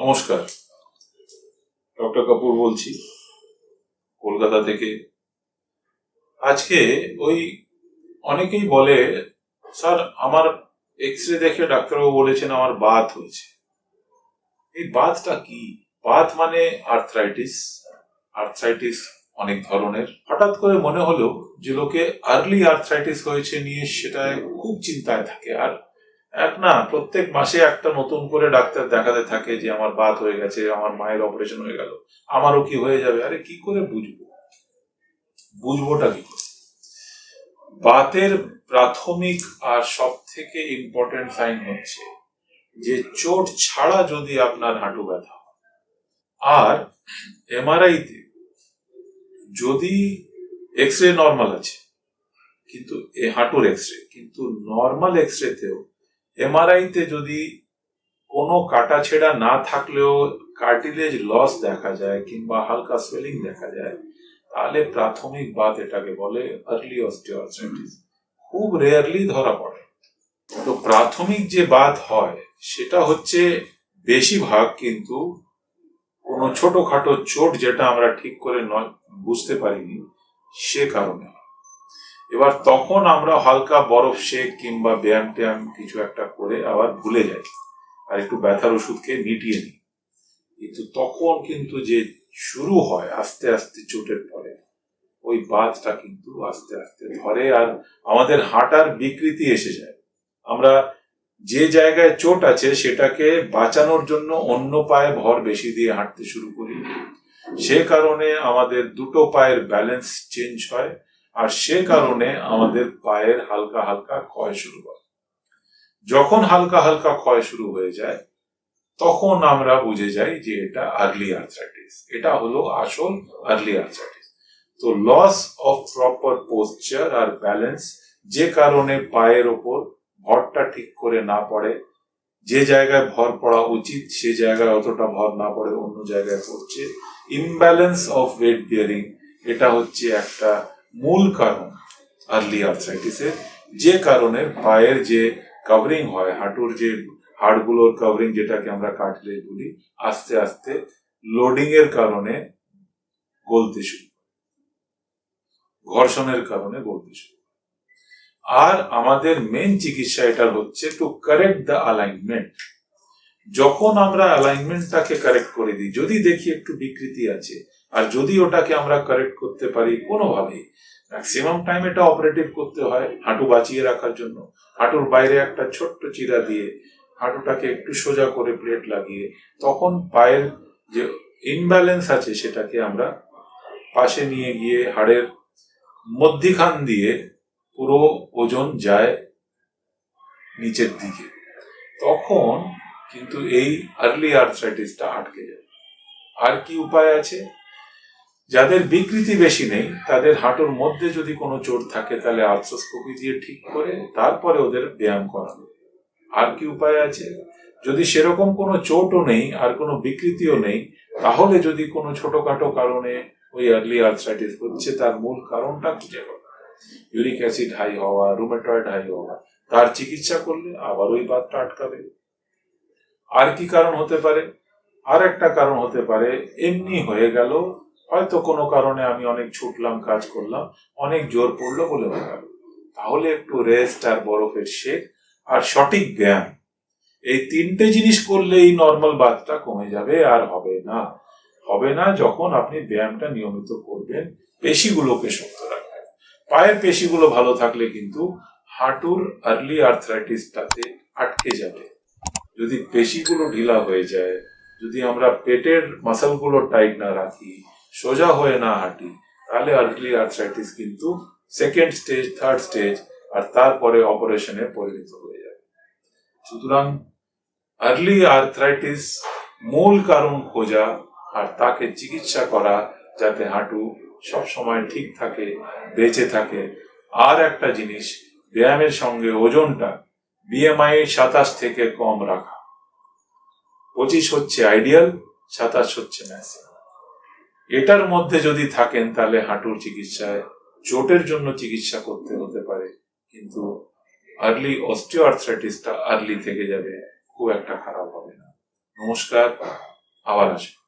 নমস্কার, ডক্টর কাপুর বলছি কলকাতা থেকে। আজকে অনেকেই বলে, স্যার আমার এক্সরে দেখে ডাক্তারবাবু বলেছেন আমার বাত হয়েছে। এই বাতটা কি? বাত মানে আর্থ্রাইটিস অনেক ধরনের। হঠাৎ করে মনে হলো যে লোকে আর্লি আর্থ্রাইটিস হয়েছে নিয়ে সেটা খুব চিন্তায় থাকে, আর প্রত্যেক মাসে একটা নতুন করে ডাক্তার দেখাতে থাকে যে আমার বাত হয়ে গেছে, আমার মায়ের অপারেশন হয়ে গেল, আমারও কি হয়ে যাবে। আরে কি করে বুঝবোটা কি করে? বাতের প্রাথমিক আর সব থেকে ইম্পর্টেন্ট সাইন হচ্ছে যে চোট ছাড়া যদি আপনার হাঁটু ব্যথা হয়, আর এমআরআই তে যদি এক্সরে নর্মাল আছে, কিন্তু হাঁটুর এক্সরে, কিন্তু নর্মাল এক্সরেতেও এমআরআই তে যদি কোনো কাটা ছেঁড়া না থাকলেও কার্টিলেজ লস দেখা যায় কিংবা হালকা সোয়েলিং দেখা যায়, তাহলে প্রাথমিক বাত এটাকে বলে আর্লি অস্টিওআর্থ্রাইটিস। খুব রেয়ারলি ধরা পড়ে। তো প্রাথমিক যে বাত হয় সেটা হচ্ছে বেশিরভাগ কিন্তু কোনো ছোটখাটো চোট যেটা আমরা ঠিক করে বুঝতে পারিনি সে কারণে। এবার তখন আমরা হালকা বরফ শেক কিংবা ব্যায়াম ট্যায়াম কিছু একটা করে আবার ভুলে যাই আর একটু ব্যথার ওষুধ খেয়ে মিটিয়ে নিই। কিন্তু তখন কিন্তু যে শুরু হয় আস্তে আস্তে চোটের পরে, ওই বাতটা কিন্তু আস্তে আস্তে ধরে আর আমাদের হাঁটার বিকৃতি এসে যায়। আমরা যে জায়গায় চোট আছে সেটাকে বাঁচানোর জন্য অন্য পায়ে ভর বেশি দিয়ে হাঁটতে শুরু করি। সে কারণে আমাদের দুটো পায়ের ব্যালেন্স চেঞ্জ হয়, আর সে কারণে আমাদের পায়ের হালকা হালকা ক্ষয় শুরু হয়। যখন হালকা হালকা ক্ষয় শুরু হয়ে যায় তখন আমরা বুঝে যাই যে এটা আর্লি আর্থ্রাইটিস। এটা হলো আসল আর্লি আর্থ্রাইটিস। তো লস অফ প্রপার পোস্টার আর ব্যালেন্স, যে কারণে পায়ের ওপর ভরটা ঠিক করে না পড়ে, যে জায়গায় ভর পড়া উচিত সে জায়গায় অতটা ভর না পড়ে অন্য জায়গায় পড়ছে, ইমব্যালেন্স অফ ওয়েট বিয়ারিং, এটা হচ্ছে একটা মূল কারণ আর্লি আর্থ্রাইটিসের। যে কারণে পায়ের যে কভারিং হয়, হাঁটুর যে হাড়গুলোর কভারিং যেটাকে আমরা কার্টিলেজ বলি, আস্তে আস্তে লোডিং এর কারণে গলতে শুরু, ঘর্ষণের কারণে গলতে শুরু। আর আমাদের মেন চিকিৎসা এটার হচ্ছে টু কারেক্ট দ্য অ্যালাইনমেন্ট। যখন আমরা অ্যালাইনমেন্টটাকে কারেক্ট করে দিই, যদি দেখি একটু বিকৃতি আছে, আর যদি ওটাকে আমরা কারেক্ট করতে পারি কোনোভাবেই, ম্যাক্সিমাম টাইম এটা অপারেটিভ করতে হয় হাঁটু বাঁচিয়ে রাখার জন্য। হাঁটুর বাইরে একটা ছোট্ট চিরা দিয়ে হাঁটুটাকে একটু সোজা করে প্লেট লাগিয়ে, তখন পায়ের যে ইমব্যালেন্স আছে সেটাকে আমরা পাশে নিয়ে গিয়ে হাড়ের মধ্যিখান দিয়ে পুরো ওজন যায় নিচের দিকে, তখন কিন্তু এই আর্লি আর্থ্রাইটিসটা আটকে যায়। আর কি উপায় আছে? যাদের বিকৃতি বেশি নেই তাদের হাঁটুর মধ্যে যদি কোনো চোট থাকে তাহলে আর্থ্রোস্কোপি দিয়ে ঠিক করে তারপরে ওদের ব্যায়াম করানো। আর কি উপায় আছে? যদি সেরকম কোনো চোটও নেই আর কোনো বিকৃতিও নেই, তাহলে যদি কোনো ছোটখাটো কারণে ওই আর্লি আর্থ্রাইটিস হচ্ছে, তার মূল কারণটা খুঁজে পাবে। ইউরিক অ্যাসিড হাই হওয়া, রুমেটয়েড হাই হওয়া, তার চিকিৎসা করলে আবার ওই বাতটা আটকাবে। আর কি কারণ হতে পারে? আর একটা কারণ হতে পারে এমনি হয়ে গেল, হয়তো কোনো কারণে আমি অনেক ছুটলাম, কাজ করলাম, অনেক জোর পড়লো বলে হয়ে গেল। তাহলে একটু রেস্ট আর বরফের শেক আর সঠিক ব্যায়াম, এই তিনটে জিনিস করলেই নর্মাল বাতটা কমে যাবে। আর হবে না যখন আপনি ব্যায়ামটা নিয়মিত করবেন, পেশিগুলোকে শক্ত রাখবেন। পায়ের পেশিগুলো ভালো থাকলে কিন্তু হাঁটুর আর্লি আর্থ্রাইটিসটাতে আটকে যাবে। যদি পেশিগুলো ঢিলা হয়ে যায়, যদি আমরা পেটের মাসলগুলো টাইট না রাখি, সোজা হয়ে না হাঁটি, তাহলে আর্লি আর্থ্রাইটিস কিন্তু সেকেন্ড স্টেজ, থার্ড স্টেজ, আর তারপরে অপারেশনে পরিণত হয়ে যাবে। সুতরাং আর্লি আর্থ্রাইটিস মূল কারণ খোঁজা আর তাকে চিকিৎসা করা, যাতে হাঁটু সব সময় ঠিক থাকে, বেঁচে থাকে। আর একটা জিনিস, ব্যায়ামের সঙ্গে ওজনটা বিএমআই 27 থেকে কম রাখা। 25 হচ্ছে আইডিয়াল, 27 হচ্ছে ম্যাক্সিমাম। এটার মধ্যে যদি থাকেন তাহলে হাঁটুর চিকিৎসায় চোটের জন্য চিকিৎসা করতে হতে পারে, কিন্তু আর্লি অস্টিওআর্থ্রাইটিসটা আর্লি থেকে যাবে, খুব একটা খারাপ হবে না। নমস্কার, আবার আসবো।